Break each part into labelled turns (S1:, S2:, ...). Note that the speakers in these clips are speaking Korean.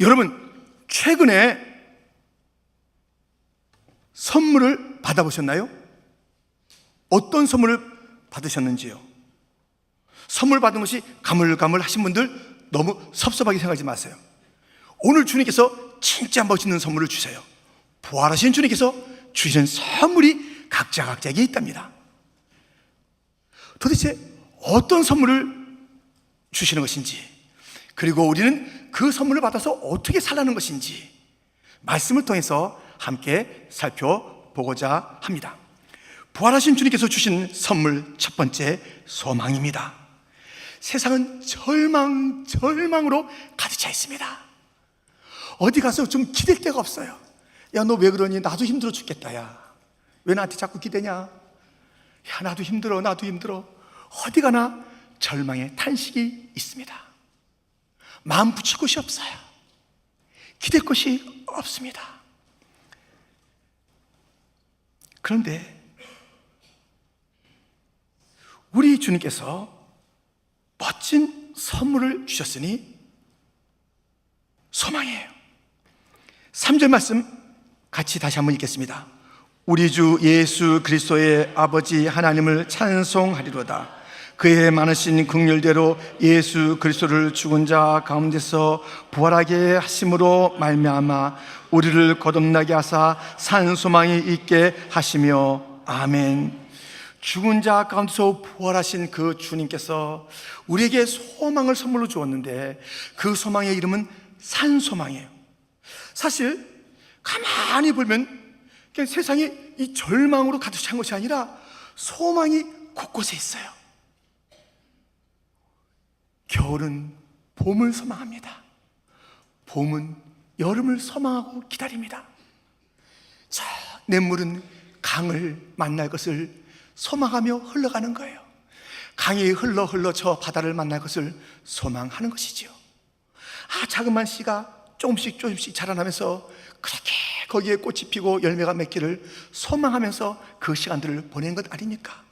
S1: 여러분, 최근에 선물을 받아보셨나요? 어떤 선물을 받으셨는지요? 선물 받은 것이 가물가물하신 분들 너무 섭섭하게 생각하지 마세요. 오늘 주님께서 진짜 멋있는 선물을 주세요. 부활하신 주님께서 주시는 선물이 각자에게 있답니다. 도대체 어떤 선물을 주시는 것인지, 그리고 우리는 그 선물을 받아서 어떻게 살라는 것인지 말씀을 통해서 함께 살펴보고자 합니다. 부활하신 주님께서 주신 선물 첫 번째, 소망입니다. 세상은 절망으로 가득 차 있습니다. 어디 가서 좀 기댈 데가 없어요. 야, 너 왜 그러니? 나도 힘들어 죽겠다. 야, 왜 나한테 자꾸 기대냐? 야, 나도 힘들어. 어디 가나 절망의 탄식이 있습니다. 마음 붙일 곳이 없어요. 기댈 곳이 없습니다. 그런데 우리 주님께서 멋진 선물을 주셨으니 소망이에요. 3절 말씀 같이 다시 한번 읽겠습니다. 우리 주 예수 그리스도의 아버지 하나님을 찬송하리로다. 그의 많으신 긍휼대로 예수 그리스도를 죽은 자 가운데서 부활하게 하심으로 말미암아 우리를 거듭나게 하사 산 소망이 있게 하시며, 아멘. 죽은 자 가운데서 부활하신 그 주님께서 우리에게 소망을 선물로 주었는데 그 소망의 이름은 산 소망이에요. 사실 가만히 보면 그냥 세상이 이 절망으로 가득 찬 것이 아니라 소망이 곳곳에 있어요. 겨울은 봄을 소망합니다. 봄은 여름을 소망하고 기다립니다. 저 냇물은 강을 만날 것을 소망하며 흘러가는 거예요. 강이 흘러 저 바다를 만날 것을 소망하는 것이지요. 자그마한 씨가 조금씩 자라나면서 그렇게 거기에 꽃이 피고 열매가 맺기를 소망하면서 그 시간들을 보낸 것 아닙니까?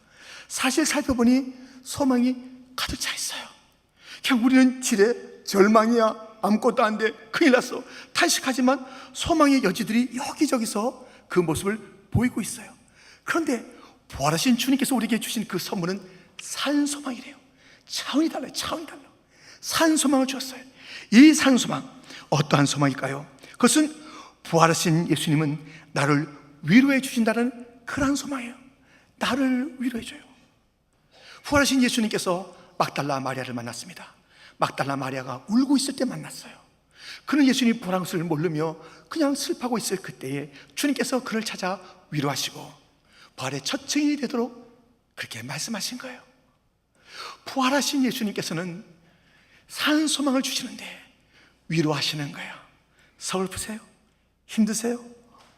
S1: 사실 살펴보니 소망이 가득 차 있어요. 그냥 우리는 지레 절망이야, 아무것도 안 돼, 큰일 났어 탄식하지만 소망의 여지들이 여기저기서 그 모습을 보이고 있어요. 그런데 부활하신 주님께서 우리에게 주신 그 선물은 산 소망이래요. 차원이 달라요. 산 소망을 주었어요. 이 산 소망, 어떠한 소망일까요? 그것은 부활하신 예수님은 나를 위로해 주신다는 그런 소망이에요. 나를 위로해 줘요. 부활하신 예수님께서 막달라 마리아를 만났습니다. 막달라 마리아가 울고 있을 때 만났어요. 그는 예수님이 부활한 것을 모르며 그냥 슬퍼하고 있을 그때에 주님께서 그를 찾아 위로하시고 부활의 첫 증인이 되도록 그렇게 말씀하신 거예요. 부활하신 예수님께서는 산 소망을 주시는데 위로하시는 거예요. 서글프세요? 힘드세요?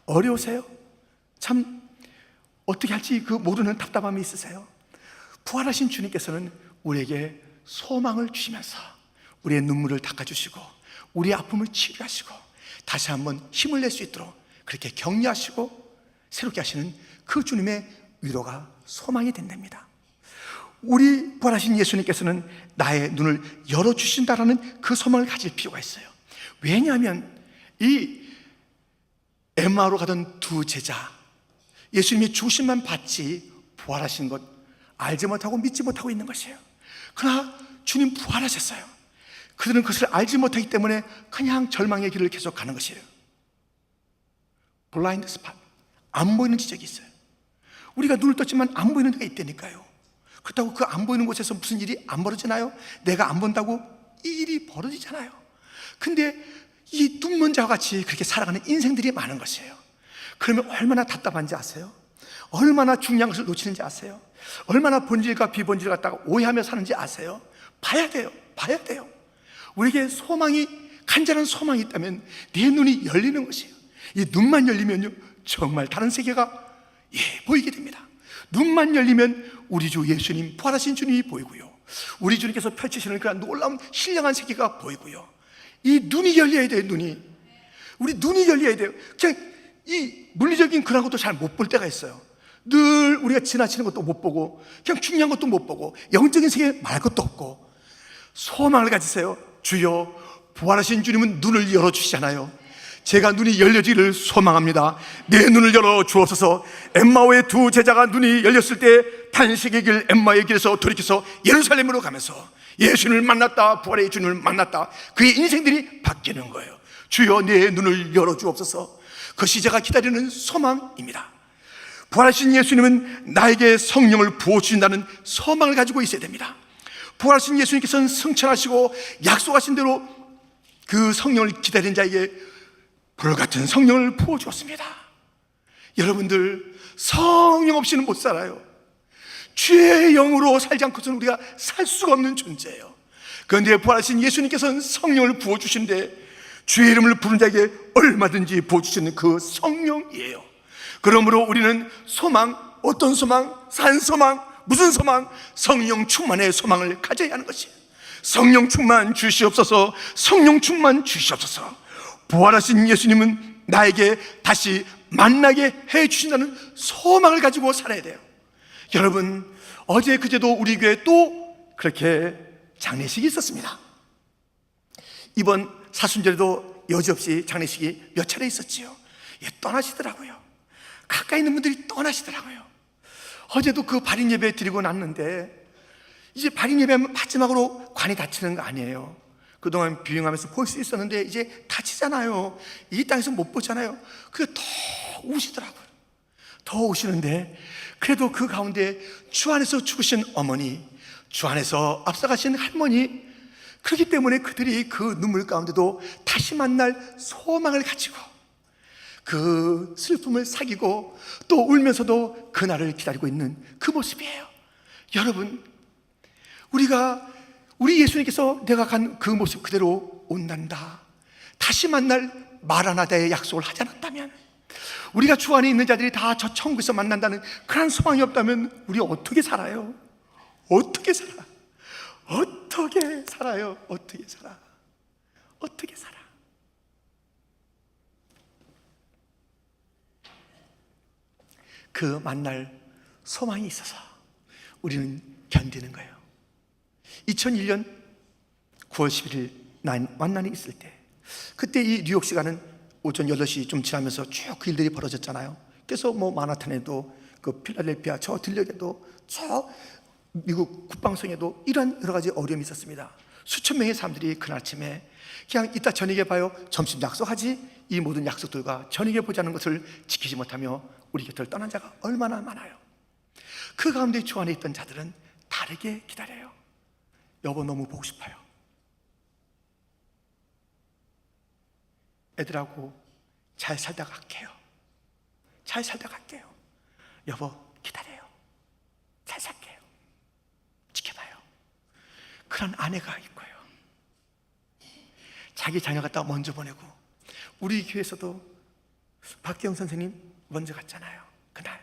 S1: 어려우세요? 참 어떻게 할지 그 모르는 답답함이 있으세요? 부활하신 주님께서는 우리에게 소망을 주시면서 우리의 눈물을 닦아주시고 우리의 아픔을 치료하시고 다시 한번 힘을 낼 수 있도록 그렇게 격려하시고 새롭게 하시는 그 주님의 위로가 소망이 된답니다. 우리 부활하신 예수님께서는 나의 눈을 열어주신다라는 그 소망을 가질 필요가 있어요. 왜냐하면 이 엠마오로 가던 두 제자, 예수님이 죽으심만 받지 부활하신 것 알지 못하고 믿지 못하고 있는 것이에요. 그러나 주님 부활하셨어요. 그들은 그것을 알지 못하기 때문에 그냥 절망의 길을 계속 가는 것이에요. 블라인드 스팟, 안 보이는 지적이 있어요. 우리가 눈을 떴지만 안 보이는 데가 있다니까요. 그렇다고 그 안 보이는 곳에서 무슨 일이 안 벌어지나요? 내가 안 본다고 이 일이 벌어지잖아요. 근데 이 눈먼 자와 같이 그렇게 살아가는 인생들이 많은 것이에요. 그러면 얼마나 답답한지 아세요? 얼마나 중요한 것을 놓치는지 아세요? 얼마나 본질과 비본질을 갖다가 오해하며 사는지 아세요? 봐야 돼요. 우리에게 소망이, 간절한 소망이 있다면 내 눈이 열리는 것이에요. 이 눈만 열리면요 정말 다른 세계가 보이게 됩니다. 눈만 열리면 우리 주 예수님, 부활하신 주님이 보이고요, 우리 주님께서 펼치시는 그런 놀라운 신령한 세계가 보이고요. 이 눈이 열려야 돼요. 우리 눈이 열려야 돼요. 그냥 이 물리적인 그런 것도 잘 못 볼 때가 있어요. 늘 우리가 지나치는 것도 못 보고 그냥 중요한 것도 못 보고 영적인 세계에 말 것도 없고 소망을 가지세요. 주여 부활하신 주님은 눈을 열어주시잖아요. 제가 눈이 열려지기를 소망합니다. 내 눈을 열어 주옵소서. 엠마오의 두 제자가 눈이 열렸을 때 탄식의 길 엠마오의 길에서 돌이켜서 예루살렘으로 가면서 예수님을 만났다, 부활의 주님을 만났다. 그의 인생들이 바뀌는 거예요. 주여 내 눈을 열어 주옵소서. 그것이 제가 기다리는 소망입니다. 부활하신 예수님은 나에게 성령을 부어주신다는 소망을 가지고 있어야 됩니다. 부활하신 예수님께서는 승천하시고 약속하신 대로 그 성령을 기다리는 자에게 불같은 성령을 부어주었습니다. 여러분들, 성령 없이는 못 살아요. 주의 영으로 살지 않고서는 우리가 살 수가 없는 존재예요. 그런데 부활하신 예수님께서는 성령을 부어주신데 주의 이름을 부른 자에게 얼마든지 부어주시는 그 성령이에요. 그러므로 우리는 소망, 어떤 소망? 산 소망, 무슨 소망? 성령 충만의 소망을 가져야 하는 것이에요. 성령 충만 주시옵소서. 성령 충만 주시옵소서. 부활하신 예수님은 나에게 다시 만나게 해주신다는 소망을 가지고 살아야 돼요. 여러분, 어제 그제도 우리 교회에 또 그렇게 장례식이 있었습니다. 이번 사순절에도 여지없이 장례식이 몇 차례 있었지요. 예, 떠나시더라고요. 가까이 있는 분들이 떠나시더라고요. 어제도 그 발인 예배 드리고 났는데 이제 발인 예배하면 마지막으로 관이 닫히는 거 아니에요. 그동안 비행하면서 볼 수 있었는데 이제 닫히잖아요. 이 땅에서 못 보잖아요. 그게 더 우시더라고요. 더 우시는데 그래도 그 가운데 주 안에서 죽으신 어머니, 주 안에서 앞서가신 할머니, 그렇기 때문에 그들이 그 눈물 가운데도 다시 만날 소망을 가지고 그 슬픔을 사귀고 또 울면서도 그날을 기다리고 있는 그 모습이에요. 여러분, 우리 예수님께서 내가 간 그 모습 그대로 온단다, 다시 만날 마라나다의 약속을 하지 않았다면, 우리가 주 안에 있는 자들이 다 저 천국에서 만난다는 그런 소망이 없다면 우리 어떻게 살아요? 어떻게 살아? 어떻게 살아요? 어떻게 살아? 어떻게 살아? 그 만날 소망이 있어서 우리는 견디는 거예요. 2001년 9월 11일 만난이 있을 때, 그때 이 뉴욕 시간은 오전 8시 좀 지나면서 쭉 그 일들이 벌어졌잖아요. 그래서 뭐 마나탄에도, 그 필라델피아 저 들녘에도, 저 미국 국방성에도 이런 여러 가지 어려움이 있었습니다. 수천 명의 사람들이 그날 아침에 그냥 이따 저녁에 봐요, 점심 약속하지, 이 모든 약속들과 저녁에 보자는 것을 지키지 못하며 우리 곁을 떠난 자가 얼마나 많아요. 그 가운데 주 안에 있던 자들은 다르게 기다려요. 여보 너무 보고 싶어요. 애들하고 잘 살다 갈게요. 잘 살다 갈게요. 여보 기다려요. 잘 살게요. 지켜봐요. 그런 아내가 있고요. 자기 자녀 갖다 먼저 보내고, 우리 교회에서도 박기영 선생님 먼저 갔잖아요. 그날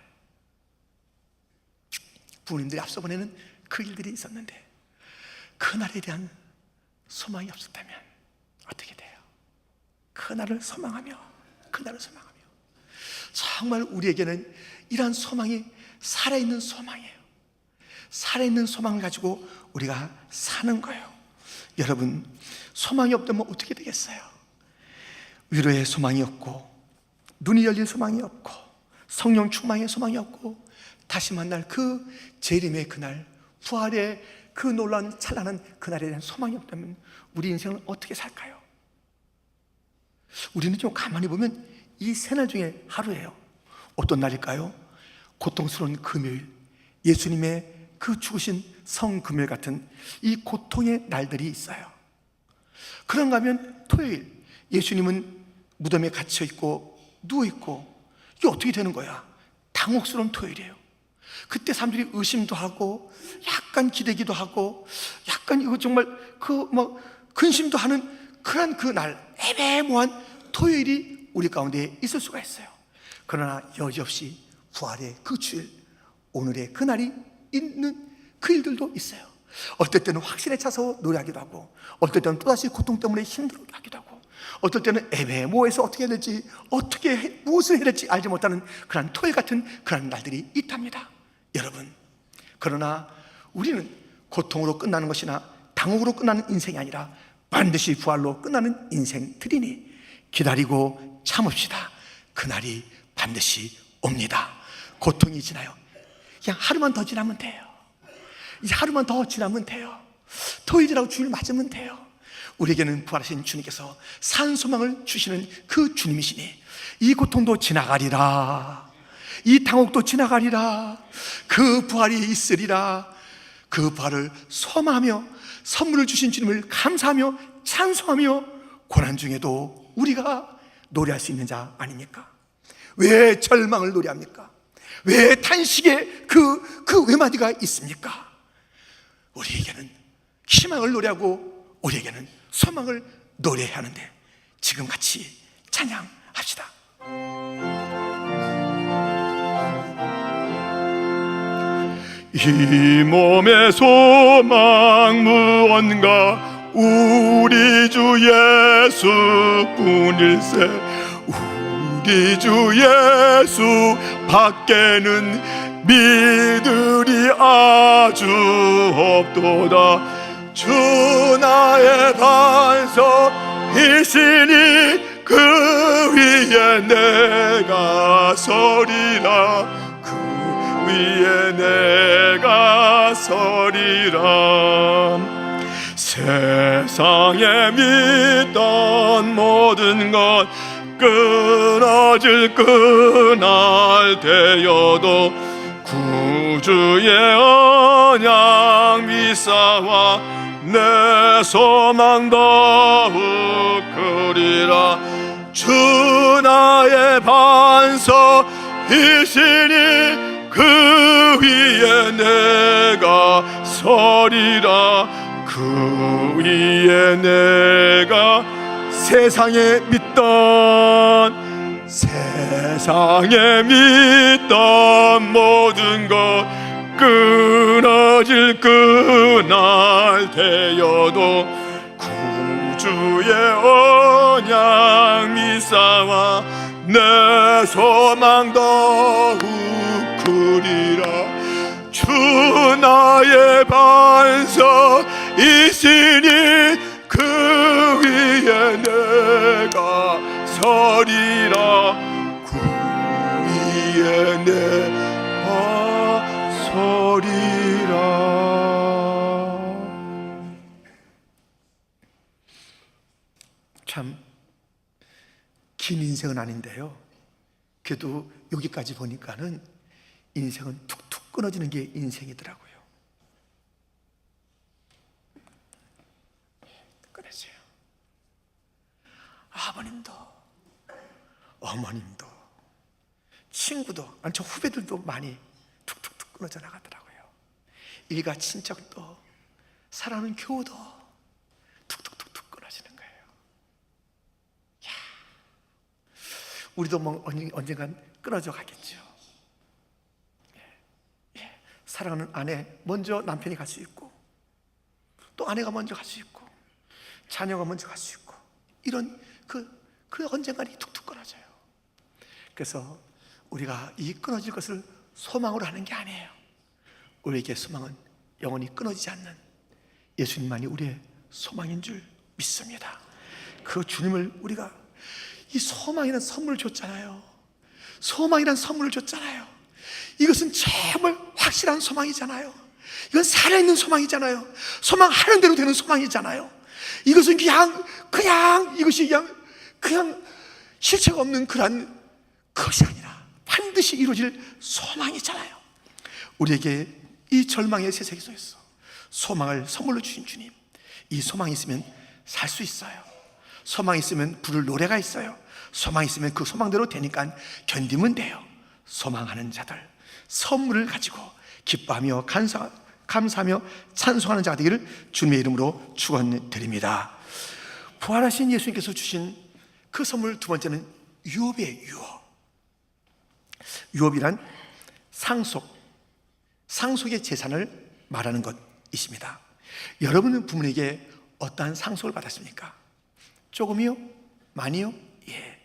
S1: 부모님들이 앞서 보내는 그 일들이 있었는데 그날에 대한 소망이 없었다면 어떻게 돼요? 그날을 소망하며 정말 우리에게는 이러한 소망이 살아있는 소망이에요. 살아있는 소망을 가지고 우리가 사는 거예요. 여러분, 소망이 없다면 어떻게 되겠어요? 위로의 소망이 없고, 눈이 열릴 소망이 없고, 성령 충만의 소망이 없고, 다시 만날 그 재림의 그날, 부활의 그 놀라운 찬란한 그날에 대한 소망이 없다면 우리 인생은 어떻게 살까요? 우리는 좀 가만히 보면 이 세 날 중에 하루예요. 어떤 날일까요? 고통스러운 금요일, 예수님의 그 죽으신 성금요일 같은 이 고통의 날들이 있어요. 그런가 하면 토요일, 예수님은 무덤에 갇혀있고 누워있고, 이게 어떻게 되는 거야? 당혹스러운 토요일이에요. 그때 사람들이 의심도 하고 약간 기대기도 하고 약간 이거 정말 근심도 하는 그런 그 날, 애매모호한 토요일이 우리 가운데 있을 수가 있어요. 그러나 여지없이 부활의 그 주일, 오늘의 그 날이 있는 그 일들도 있어요. 어떨 때는 확신에 차서 노래하기도 하고, 어떨 때는 또다시 고통 때문에 힘들어하기도 하고, 어떨 때는 애매모호해서 어떻게 해야 될지, 무엇을 해야 될지 알지 못하는 그런 토요일 같은 그런 날들이 있답니다. 여러분, 그러나 우리는 고통으로 끝나는 것이나 당혹으로 끝나는 인생이 아니라 반드시 부활로 끝나는 인생들이니 기다리고 참읍시다. 그날이 반드시 옵니다. 고통이 지나요. 그냥 하루만 더 지나면 돼요. 이제 하루만 더 지나면 돼요. 토요일이라고 주일 맞으면 돼요. 우리에게는 부활하신 주님께서 산 소망을 주시는 그 주님이시니 이 고통도 지나가리라, 이 당혹도 지나가리라, 그 부활이 있으리라. 그 부활을 소망하며 선물을 주신 주님을 감사하며 찬송하며 고난 중에도 우리가 노래할 수 있는 자 아닙니까? 왜 절망을 노래합니까? 왜 탄식의 그 외마디가 있습니까? 우리에게는 희망을 노래하고 우리에게는 소망을 노래해야 하는데 지금 같이 찬양합시다.
S2: 이 몸의 소망 무언가 우리 주 예수뿐일세. 우리 주 예수 밖에는 믿으리 아주 없도다. 주 나의 반석이시니 그 위에 내가 서리라. 그 위에 내가 서리라. 세상에 믿던 모든 것 끊어질 그날 되어도 구주의 언약 미사와 내 소망 더욱 크리라. 주 나의 반석이시니 그 위에 내가 서리라. 그 위에 내가 세상에 믿던 모든 것 끊어질 그날 되어도 구주의 언약 미사와 내 소망 더욱 크리라. 주 나의 반석이시니 그 위에 내가 서리라. 그 위에 내가 서리라.
S1: 참 긴 인생은 아닌데요, 그래도 여기까지 보니까는 인생은 툭툭 끊어지는 게 인생이더라고요. 끊어져요. 아버님도 어머님도 친구도, 아니 저 후배들도 많이 툭툭툭 끊어져 나가더라고요. 일가 친척도 사랑하는 교우도 툭툭툭툭 끊어지는 거예요. 야, 우리도 뭐 언젠간 끊어져 가겠죠. 사랑하는 아내 먼저 남편이 갈 수 있고, 또 아내가 먼저 갈 수 있고, 자녀가 먼저 갈 수 있고, 이런 그 언젠가 툭툭 끊어져요. 그래서 우리가 이 끊어질 것을 소망으로 하는 게 아니에요. 우리에게 소망은 영원히 끊어지지 않는 예수님만이 우리의 소망인 줄 믿습니다. 그 주님을 우리가 이 소망이라는 선물을 줬잖아요. 소망이라는 선물을 줬잖아요. 이것은 정말 확실한 소망이잖아요. 이건 살아있는 소망이잖아요. 소망하는 대로 되는 소망이잖아요. 이것은 그냥 이것이 그냥 실체가 없는 그런 것이 아니라 반드시 이루어질 소망이잖아요. 우리에게 이 절망의 세상 속에서 소망을 선물로 주신 주님, 이 소망이 있으면 살 수 있어요. 소망이 있으면 부를 노래가 있어요. 소망이 있으면 그 소망대로 되니까 견디면 돼요. 소망하는 자들, 선물을 가지고 기뻐하며 감사하며 찬송하는 자가 되기를 주님의 이름으로 축원드립니다. 부활하신 예수님께서 주신 그 선물 두 번째는 유업이에요. 유업이란 상속의 재산을 말하는 것이십니다. 여러분은 부모님에게 어떠한 상속을 받았습니까? 조금이요? 많이요? 예.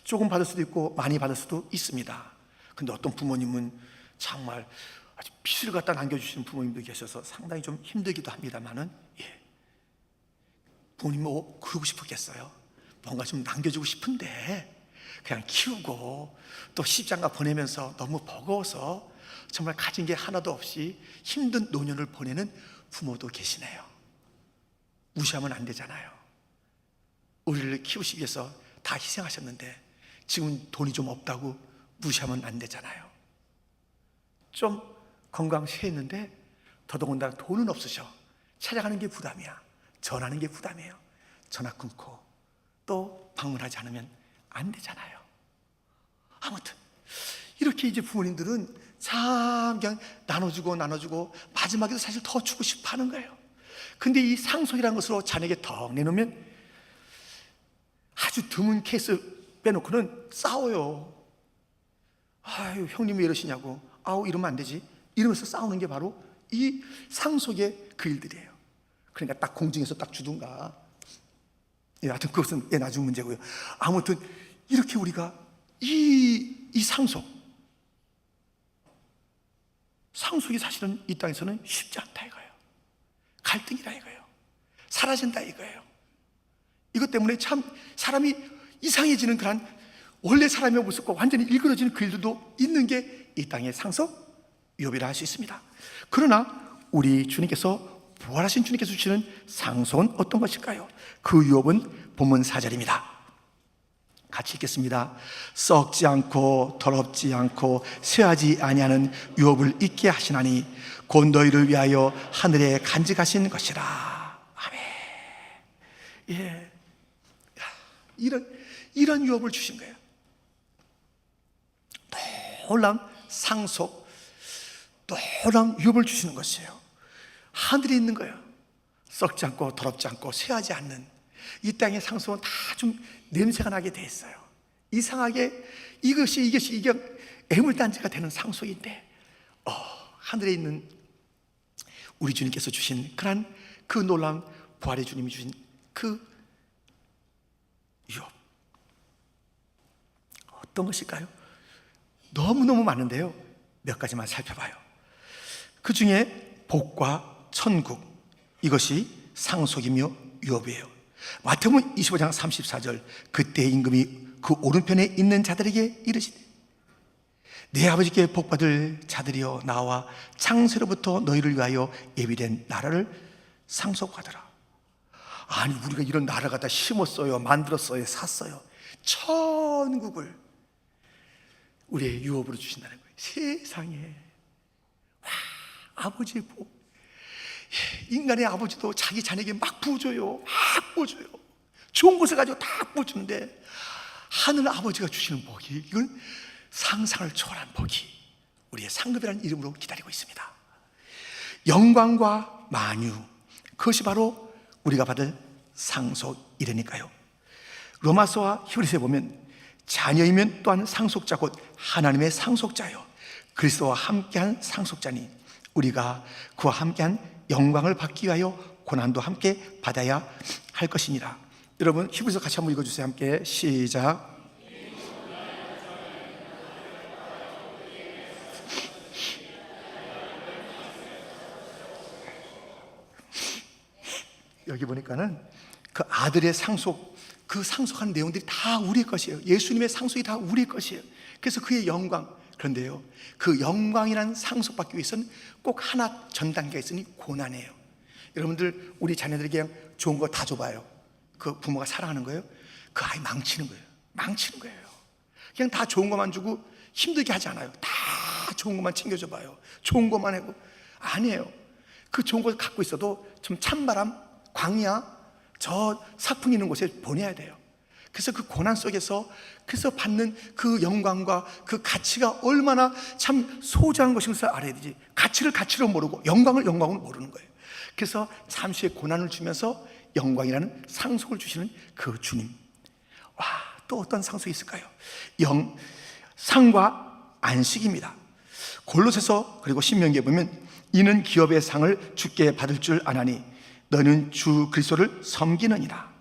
S1: 조금 받을 수도 있고 많이 받을 수도 있습니다. 근데 어떤 부모님은 정말 아주 빚을 갖다 남겨주시는 부모님도 계셔서 상당히 좀 힘들기도 합니다만은, 예, 부모님 뭐 그러고 싶었겠어요? 뭔가 좀 남겨주고 싶은데 그냥 키우고 또 시집장가 보내면서 너무 버거워서 정말 가진 게 하나도 없이 힘든 노년을 보내는 부모도 계시네요. 무시하면 안 되잖아요. 우리를 키우시기 위해서 다 희생하셨는데 지금 돈이 좀 없다고 무시하면 안 되잖아요. 좀 건강시했는데 더더군다나 돈은 없으셔. 찾아가는 게 부담이야. 전화하는 게 부담이에요. 전화 끊고 또 방문하지 않으면 안 되잖아요. 아무튼 이렇게 이제 부모님들은 참 그냥 나눠주고 마지막에도 사실 더 주고 싶어 하는 거예요. 근데 이 상속이라는 것으로 자녀에게 턱 내놓으면 아주 드문 케이스 빼놓고는 싸워요. 아유, 형님 왜 이러시냐고. 아우, 이러면 안 되지. 이러면서 싸우는 게 바로 이 상속의 그 일들이에요. 그러니까 딱 공증해서 딱 주든가. 예, 하여튼 그것은 나중 문제고요. 아무튼 이렇게 우리가 이 상속이 사실은 이 땅에서는 쉽지 않다 이거예요. 갈등이라 이거예요. 사라진다 이거예요. 이것 때문에 참 사람이 이상해지는 그런 원래 사람의 모습과 완전히 일그러지는 그 일들도 있는 게 이 땅의 상속 유업이라 할 수 있습니다. 그러나 우리 주님께서 부활하신 주님께서 주시는 상속은 어떤 것일까요? 그 유업은 본문 4절입니다. 같이 읽겠습니다. 썩지 않고 더럽지 않고 쇠하지 아니하는 유업을 있게 하시나니 곧 너희를 위하여 하늘에 간직하신 것이라. 아멘. 예, 이런 유업을 주신 거예요. 놀라운 상속, 놀라운 유업을 주시는 것이에요. 하늘에 있는 거예요. 썩지 않고 더럽지 않고 쇠하지 않는 이 땅의 상속은 다 좀 냄새가 나게 돼 있어요. 이상하게 이게 애물단지가 되는 상속인데 하늘에 있는 우리 주님께서 주신 그 놀라운 부활의 주님이 주신 그 유업 어떤 것일까요? 너무너무 많은데요, 몇 가지만 살펴봐요. 그 중에 복과 천국, 이것이 상속이며 유업이에요. 마태복음 25장 34절, 그때 임금이 그 오른편에 있는 자들에게 이르시되 내 아버지께 복받을 자들이여 나와 창세로부터 너희를 위하여 예비된 나라를 상속하더라. 아니, 우리가 이런 나라 갖다 심었어요, 만들었어요, 샀어요. 천국을 우리의 유업으로 주신다는 거예요. 세상에. 와, 아버지의 복. 인간의 아버지도 자기 자녀에게 막 부어줘요. 막 부어줘요. 좋은 것을 가지고 다 부어주는데 하늘 아버지가 주시는 복이, 이건 상상을 초월한 복이 우리의 상급이라는 이름으로 기다리고 있습니다. 영광과 만유, 그것이 바로 우리가 받을 상속이라니까요. 로마서와 히브리서에 보면 자녀이면 또한 상속자 곧 하나님의 상속자요 그리스도와 함께한 상속자니 우리가 그와 함께한 영광을 받기 위하여 고난도 함께 받아야 할 것이니라. 여러분 히브리서 같이 한번 읽어주세요. 함께 시작. 여기 보니까는 그 아들의 상속, 그 상속하는 내용들이 다 우리의 것이에요. 예수님의 상속이 다 우리의 것이에요. 그래서 그의 영광. 그런데요, 그 영광이라는 상속받기 위해서는 꼭 하나 전 단계가 있으니 고난이에요. 여러분들 우리 자녀들에게 그냥 좋은 거 다 줘봐요. 그 부모가 사랑하는 거예요? 그 아이 망치는 거예요. 망치는 거예요. 그냥 다 좋은 것만 주고 힘들게 하지 않아요. 다 좋은 것만 챙겨줘봐요. 좋은 것만 하고. 아니에요. 그 좋은 걸 갖고 있어도 좀 찬바람, 광야, 저 사풍 있는 곳에 보내야 돼요. 그래서 그 고난 속에서 그래서 받는 그 영광과 그 가치가 얼마나 참 소중한 것인것을 알아야 되지. 가치를 가치로 모르고 영광을 영광으로 모르는 거예요. 그래서 잠시의 고난을 주면서 영광이라는 상속을 주시는 그 주님. 와, 또 어떤 상속이 있을까요? 상과 안식입니다. 골로새서 그리고 신명기에 보면 이는 기업의 상을 주께 받을 줄 아나니 너는 주 그리스도를 섬기느니라.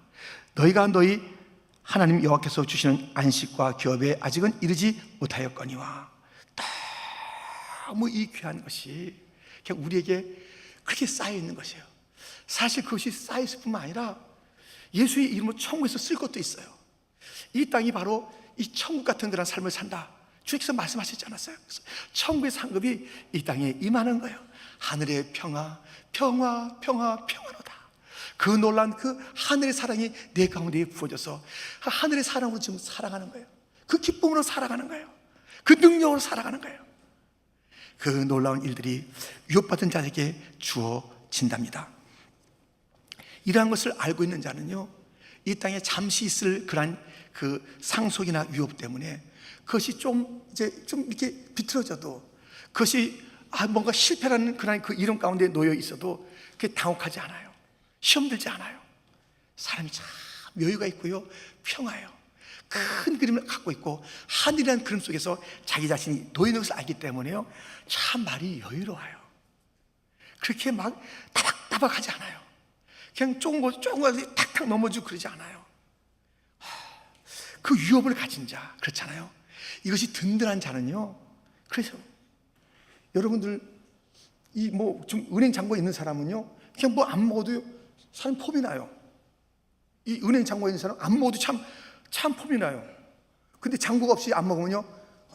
S1: 너희가 너희 하나님 여호와께서 주시는 안식과 기업에 아직은 이르지 못하였거니와. 너무 이 귀한 것이 그냥 우리에게 그렇게 쌓여 있는 것이에요. 사실 그것이 쌓여 있을 뿐만 아니라 예수의 이름으로 천국에서 쓸 것도 있어요. 이 땅이 바로 이 천국 같은 그런 삶을 산다. 주님께서 말씀하시지 않았어요? 그래서 천국의 상급이 이 땅에 임하는 거예요. 하늘의 평화, 평화, 평화, 평화로다. 그 놀란 그 하늘의 사랑이 내 가운데 부어져서 하늘의 사랑으로 지금 살아가는 거예요. 그 기쁨으로 살아가는 거예요. 그 능력으로 살아가는 거예요. 그 놀라운 일들이 유업받은 자에게 주어진답니다. 이러한 것을 알고 있는 자는요, 이 땅에 잠시 있을 그러한 그 상속이나 유업 때문에 그것이 좀 이렇게 비틀어져도, 그것이 뭔가 실패라는 그런 그 이름 가운데 놓여 있어도 그게 당혹하지 않아요. 시험 들지 않아요. 사람이 참 여유가 있고요, 평화예요. 큰 그림을 갖고 있고 하늘이라는 그림 속에서 자기 자신이 놓여 있는 것을 알기 때문에요, 참 말이 여유로워요. 그렇게 막 따박따박하지 않아요. 그냥 조금 거 탁탁 넘어지고 그러지 않아요. 그 유업을 가진 자, 그렇잖아요. 이것이 든든한 자는요, 그래서 여러분들 이 좀 은행 잔고에 있는 사람은요, 그냥 뭐 안 먹어도 사람 폼이 나요. 이 은행 잔고에 있는 사람 안 먹어도 참 폼이 나요. 근데 잔고가 없이 안 먹으면요,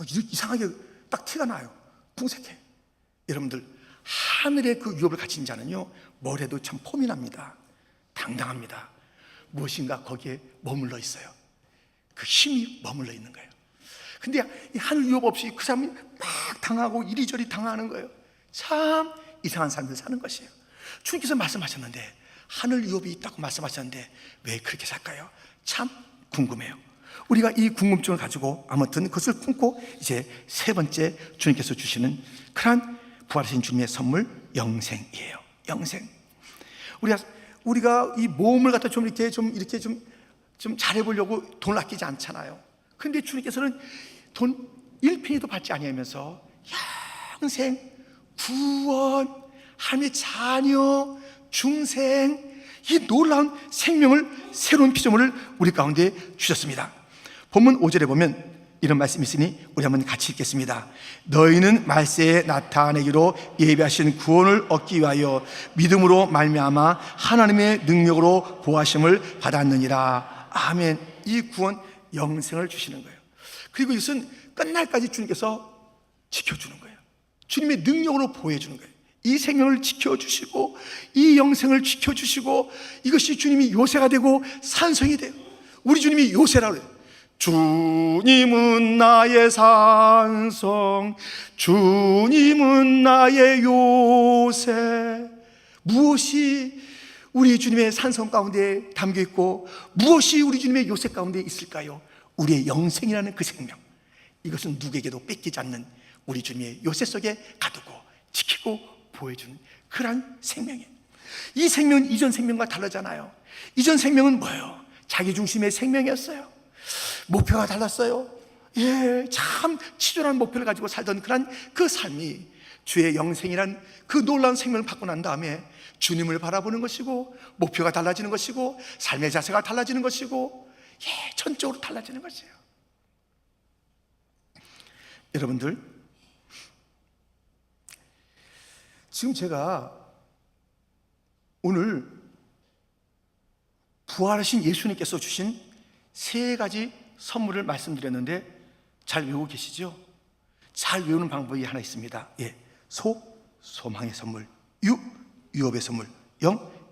S1: 이상하게 딱 티가 나요. 궁색해. 여러분들, 하늘의 그 유업을 가진 자는요, 뭘 해도 참 폼이 납니다. 당당합니다. 무엇인가 거기에 머물러 있어요. 그 힘이 머물러 있는 거예요. 근데 이 하늘 유업 없이 그 사람이 막 당하고 이리저리 당하는 거예요. 참 이상한 삶을 사는 것이에요. 주님께서 말씀하셨는데, 하늘 유업이 있다고 말씀하셨는데 왜 그렇게 살까요? 참 궁금해요. 우리가 이 궁금증을 가지고 아무튼 그것을 품고 이제 세 번째 주님께서 주시는 그러한 부활하신 주님의 선물, 영생이에요. 영생. 우리가 이 모험을 갖다 좀 잘해보려고 돈을 아끼지 않잖아요. 근데 주님께서는 돈 1페니도 받지 아니하면서 영생, 구원, 하나님의 자녀, 중생, 이 놀라운 생명을, 새로운 피조물을 우리 가운데 주셨습니다. 본문 5절에 보면 이런 말씀이 있으니 우리 한번 같이 읽겠습니다. 너희는 말세에 나타내기로 예비하신 구원을 얻기 위하여 믿음으로 말미암아 하나님의 능력으로 보호하심을 받았느니라. 아멘. 이 구원, 영생을 주시는 거예요. 그리고 이것은 끝날까지 주님께서 지켜주는 거예요. 주님의 능력으로 보호해 주는 거예요. 이 생명을 지켜주시고 이 영생을 지켜주시고, 이것이 주님이 요새가 되고 산성이 돼요. 우리 주님이 요새라고 해요. 주님은 나의 산성, 주님은 나의 요새. 무엇이 우리 주님의 산성 가운데 담겨 있고 무엇이 우리 주님의 요새 가운데 있을까요? 우리의 영생이라는 그 생명. 이것은 누구에게도 뺏기지 않는 우리 주님의 요새 속에 가두고 지키고 보여주는 그러한 생명이에요. 이 생명은 이전 생명과 다르잖아요. 이전 생명은 뭐예요? 자기 중심의 생명이었어요. 목표가 달랐어요. 참 치졸한 목표를 가지고 살던 그런 그 삶이 주의 영생이란 그 놀라운 생명을 받고 난 다음에 주님을 바라보는 것이고, 목표가 달라지는 것이고, 삶의 자세가 달라지는 것이고, 전적으로 달라지는 것이에요. 여러분들, 지금 제가 오늘 부활하신 예수님께서 주신 세 가지 선물을 말씀드렸는데 잘 외우고 계시죠? 잘 외우는 방법이 하나 있습니다. 소망의 선물, 유업의 선물,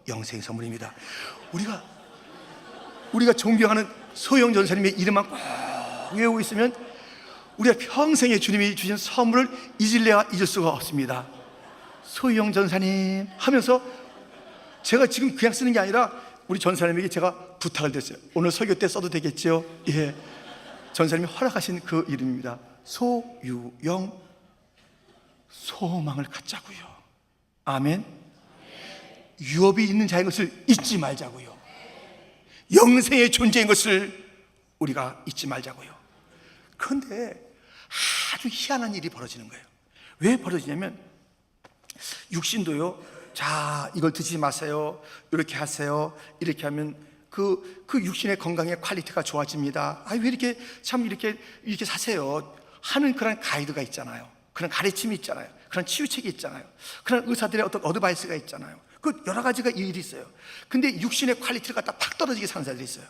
S1: 영생의 선물입니다. 우리가 존경하는 소영 전사님의 이름만 꼭 외우고 있으면 우리가 평생에 주님이 주신 선물을 잊을 수가 없습니다. 소영 전사님 하면서 제가 지금 그냥 쓰는 게 아니라 우리 전사님에게 제가 부탁을 드렸어요. 오늘 설교 때 써도 되겠죠? 전사님이 허락하신 그 이름입니다. 소유영, 소망을 갖자고요. 아멘. 유업이 있는 자인 것을 잊지 말자고요. 영생의 존재인 것을 우리가 잊지 말자고요. 그런데 아주 희한한 일이 벌어지는 거예요. 왜 벌어지냐면, 육신도요, 자, 이걸 드시지 마세요, 이렇게 하세요, 이렇게 하면 그 육신의 건강의 퀄리티가 좋아집니다. 왜 이렇게 이렇게 사세요 하는 그런 가이드가 있잖아요. 그런 가르침이 있잖아요. 그런 치유책이 있잖아요. 그런 의사들의 어떤 어드바이스가 있잖아요. 그 여러 가지가 일이 있어요. 근데 육신의 퀄리티를 갖다 팍 떨어지게 사는 사람들이 있어요.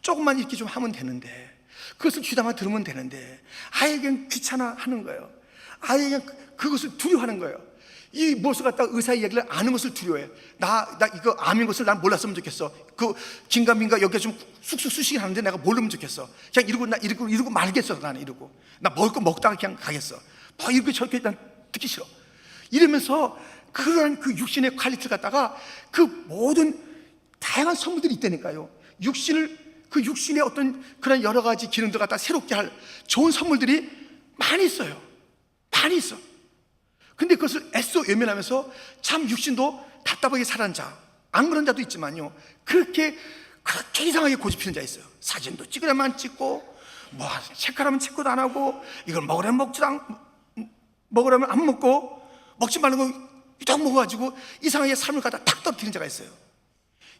S1: 조금만 이렇게 좀 하면 되는데, 그것을 귀담아 들으면 되는데 아예 그냥 귀찮아 하는 거예요. 아예 그냥 그것을 두려워하는 거예요. 이 무엇을 갖다 의사 이야기를 아는 것을 두려워해. 나 이거 암인 것을 난 몰랐으면 좋겠어. 그 긴가민가 여기가 좀 쑥쑥 쑤시긴 하는데 내가 모르면 좋겠어. 그냥 이러고 말겠어. 나는 이러고 나 먹을 거 먹다가 그냥 가겠어. 뭐 이렇게 저렇게 난 듣기 싫어. 이러면서 그러한 그 육신의 퀄리티를 갖다가 그 모든 다양한 선물들이 있다니까요. 그 육신의 어떤 그런 여러 가지 기능들 갖다 새롭게 할 좋은 선물들이 많이 있어요. 많이 있어. 근데 그것을 애써 외면하면서 참 육신도 답답하게 살아는 자, 안 그런 자도 있지만요, 그렇게 이상하게 고집피는 자 있어요. 사진도 찍으려면 찍고, 뭐 체크하면 체크도 안 하고, 이걸 먹으려면 먹으려면 안 먹고, 먹지 말고 딱 먹어가지고 이상하게 삶을 갖다 탁 떨어뜨리는 자가 있어요.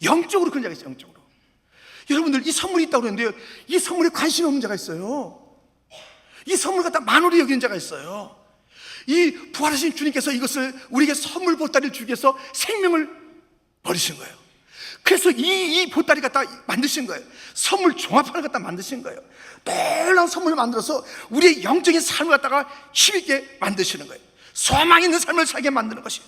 S1: 영적으로 그런 자가 있어요. 영적으로. 여러분들 이 선물이 있다고 그러는데요, 이 선물에 관심이 없는 자가 있어요. 이 선물 갖다 만홀히 여기는 자가 있어요. 이 부활하신 주님께서 이것을 우리에게 선물 보따리를 주기 위해서 생명을 버리신 거예요. 그래서 이 보따리 갖다 만드신 거예요. 선물 종합판을 갖다 만드신 거예요. 놀라운 선물을 만들어서 우리의 영적인 삶을 갖다가 힘있게 만드시는 거예요. 소망 있는 삶을 살게 만드는 것이,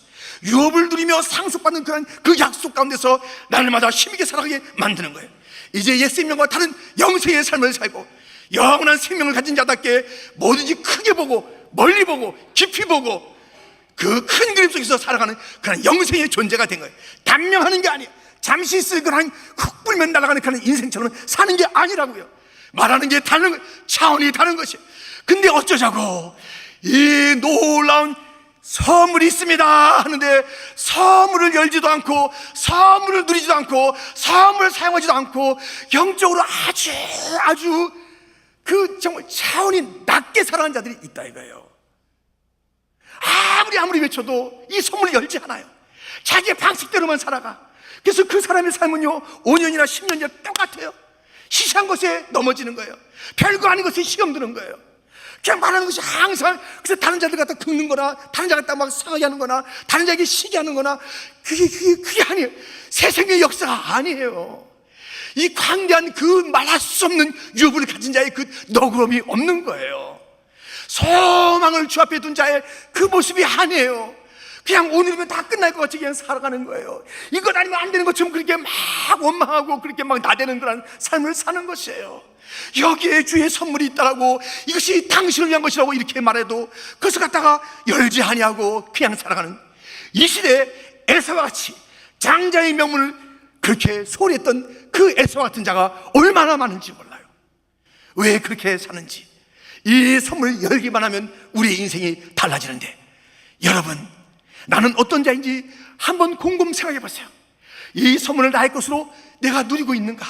S1: 유업을 누리며 상속받는 그 약속 가운데서 날마다 힘있게 살아가게 만드는 거예요. 이제 옛 생명과 다른 영생의 삶을 살고 영원한 생명을 가진 자답게 뭐든지 크게 보고 멀리 보고 깊이 보고 그 큰 그림 속에서 살아가는 그런 영생의 존재가 된 거예요. 단명하는 게 아니에요. 잠시 있을 그런 흙 불면 날아가는 그런 인생처럼 사는 게 아니라고요. 말하는 게 다른, 차원이 다른 것이에요. 근데 어쩌자고 이 놀라운 선물이 있습니다 하는데 선물을 열지도 않고 선물을 누리지도 않고 선물을 사용하지도 않고 영적으로 아주 그 정말 차원이 낮게 살아가는 자들이 있다 이거예요. 아무리 외쳐도 이 선물을 열지 않아요. 자기의 방식대로만 살아가. 그래서 그 사람의 삶은요 5년이나 10년이나 똑같아요. 시시한 것에 넘어지는 거예요. 별거 아닌 것에 시험 드는 거예요. 그냥 말하는 것이 항상, 그래서 다른 자들 갖다 긁는 거나 다른 자 갖다 막 상하게 하는 거나 다른 자에게 시기 하는 거나 그게 아니에요. 새 생명의 역사가 아니에요. 이 광대한 그 말할 수 없는 유업을 가진 자의 그 너그러움이 없는 거예요. 소망을 주 앞에 둔 자의 그 모습이 아니에요. 그냥 오늘이면 다 끝날 것 같이 그냥 살아가는 거예요. 이것 아니면 안 되는 것처럼 그렇게 막 원망하고 그렇게 막 나대는 그런 삶을 사는 것이에요. 여기에 주의 선물이 있다라고, 이것이 당신을 위한 것이라고 이렇게 말해도 그것을 갖다가 열지 아니하고 그냥 살아가는 이 시대에 에사와 같이 장자의 명분을 그렇게 소홀했던 그 에사와 같은 자가 얼마나 많은지 몰라요. 왜 그렇게 사는지. 이 선물을 열기만 하면 우리의 인생이 달라지는데, 여러분 나는 어떤 자인지 한번 곰곰 생각해 보세요. 이 선물을 나의 것으로 내가 누리고 있는가?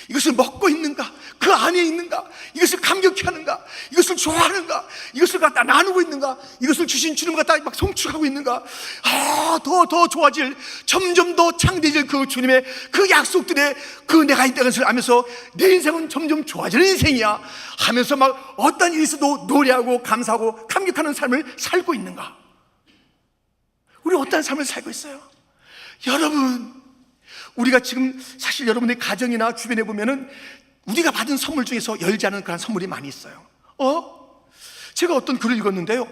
S1: 이것을 먹고 있는가? 그 안에 있는가? 이것을 감격해 하는가? 이것을 좋아하는가? 이것을 갖다 나누고 있는가? 이것을 주신 주님 갖다 막 송축하고 있는가? 더 좋아질, 점점 더 창대해질 그 주님의 그 약속들에 그 내가 있다는 것을 알면서 내 인생은 점점 좋아지는 인생이야 하면서 막 어떤 일이 있어도 노래하고 감사하고 감격하는 삶을 살고 있는가? 우리 어떤 삶을 살고 있어요? 여러분, 우리가 지금 사실 여러분의 가정이나 주변에 보면은 우리가 받은 선물 중에서 열지 않은 그런 선물이 많이 있어요. 제가 어떤 글을 읽었는데요,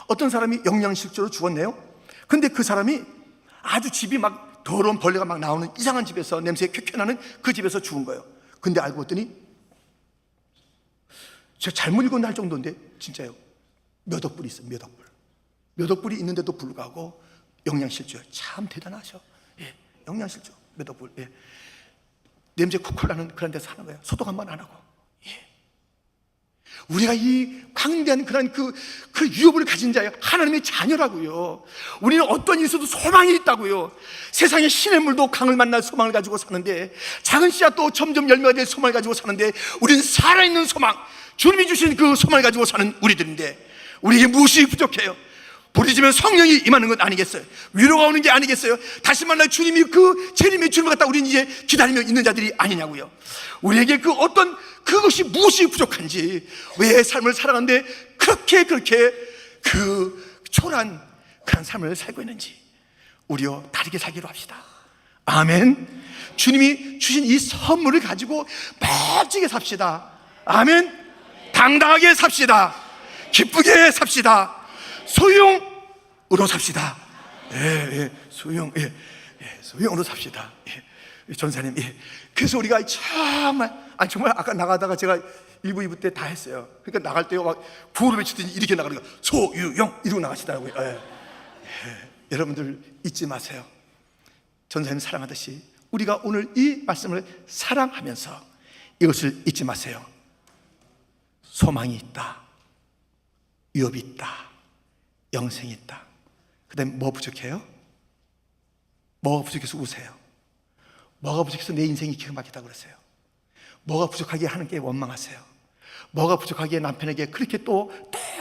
S1: 어떤 사람이 영양실조로 죽었네요. 근데 그 사람이 아주 집이 막 더러운 벌레가 막 나오는 이상한 집에서, 냄새 쾌쾌나는 그 집에서 죽은 거예요. 근데 알고 봤더니 제가 잘못 읽었나 할 정도인데 진짜요, 몇 억불이 있어요. 몇 억불이 있는데도 불구하고 영양실조예요. 참 대단하셔. 예, 영양실조 몇 억불. 예. 냄새 콕콕 나는 그런 데서 하는 거예요. 소독 한 번 안 하고. 예. 우리가 이 광대한 그런 그 유업을 가진 자예요. 하나님의 자녀라고요. 우리는 어떤 일이 있어도 소망이 있다고요. 세상에 신의 물도 강을 만날 소망을 가지고 사는데, 작은 씨앗도 점점 열매가 될 소망을 가지고 사는데, 우리는 살아있는 소망, 주님이 주신 그 소망을 가지고 사는 우리들인데, 우리에게 무엇이 부족해요? 부르짖으면 성령이 임하는 것 아니겠어요? 위로가 오는 게 아니겠어요? 다시 만날 주님이 그 재림의 주님을 갖다 우리는 이제 기다리며 있는 자들이 아니냐고요. 우리에게 그것이 무엇이 부족한지, 왜 삶을 살아가는데 그렇게 그 초라한 그런 삶을 살고 있는지, 우리요 다르게 살기로 합시다. 아멘. 주님이 주신 이 선물을 가지고 멋지게 삽시다. 아멘. 당당하게 삽시다. 기쁘게 삽시다. 소용으로 삽시다. 소용으로 삽시다. 전사님, 그래서 우리가 정말 아까 나가다가 제가 1부, 2부 때 다 했어요. 그러니까 나갈 때 막 구호를 외치더니 이렇게 나가는 거예요. 소유영 이러고 나가시더라고요. 여러분들 잊지 마세요. 전사님 사랑하듯이 우리가 오늘 이 말씀을 사랑하면서 이것을 잊지 마세요. 소망이 있다, 유업이 있다, 영생이 있다. 그 다음에 뭐 부족해요? 뭐가 부족해서 우세요? 뭐가 부족해서 내 인생이 기가 막히다 그러세요? 뭐가 부족하게 하는 게 원망하세요? 뭐가 부족하게 남편에게 그렇게 또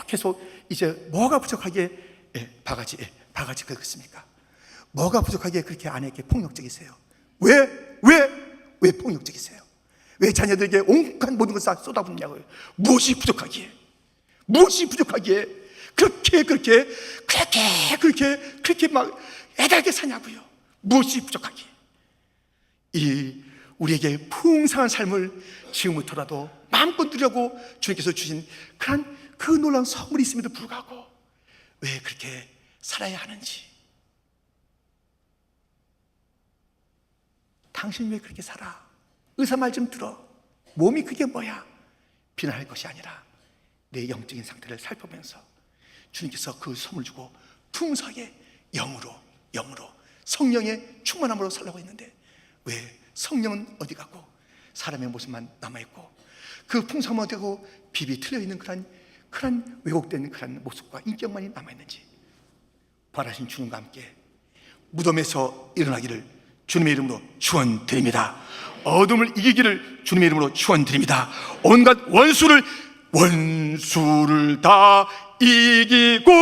S1: 계속 이제 뭐가 부족하게 바가지 그렇습니까? 뭐가 부족하게 그렇게 아내에게 폭력적이세요? 왜 폭력적이세요? 왜 자녀들에게 온갖 모든 것을 다 쏟아붓냐고요? 무엇이 부족하기에? 그렇게 막 애달게 사냐고요? 무엇이 부족하기에? 우리에게 풍성한 삶을 지금부터라도 마음껏 누리려고 주님께서 주신 그 놀라운 선물이 있음에도 불구하고 왜 그렇게 살아야 하는지, 당신 왜 그렇게 살아? 의사 말 좀 들어. 몸이 그게 뭐야? 비난할 것이 아니라 내 영적인 상태를 살펴보면서 주님께서 그 선물 주고 풍성하게 영으로 성령의 충만함으로 살라고 했는데 왜 성령은 어디 가고 사람의 모습만 남아있고 그 풍성함은 어디 가고 비비 틀려있는 그런 왜곡된 그런 모습과 인격만이 남아있는지 부활하신 주님과 함께 무덤에서 일어나기를 주님의 이름으로 축원드립니다. 어둠을 이기기를 주님의 이름으로 축원드립니다. 온갖 원수를 다 이기고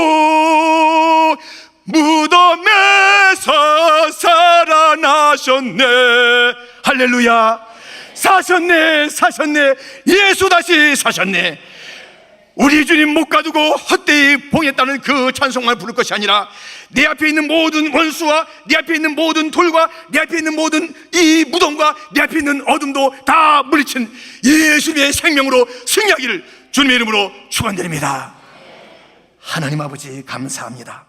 S1: 무덤에서 살아나셨네. 할렐루야. 사셨네. 예수 다시 사셨네. 우리 주님 못 가두고 헛되이 봉했다는 그 찬송만 부를 것이 아니라 내 앞에 있는 모든 원수와 내 앞에 있는 모든 돌과 내 앞에 있는 모든 이 무덤과 내 앞에 있는 어둠도 다 물리친 예수님의 생명으로 승리하기를 주님의 이름으로 축원드립니다. 하나님 아버지 감사합니다.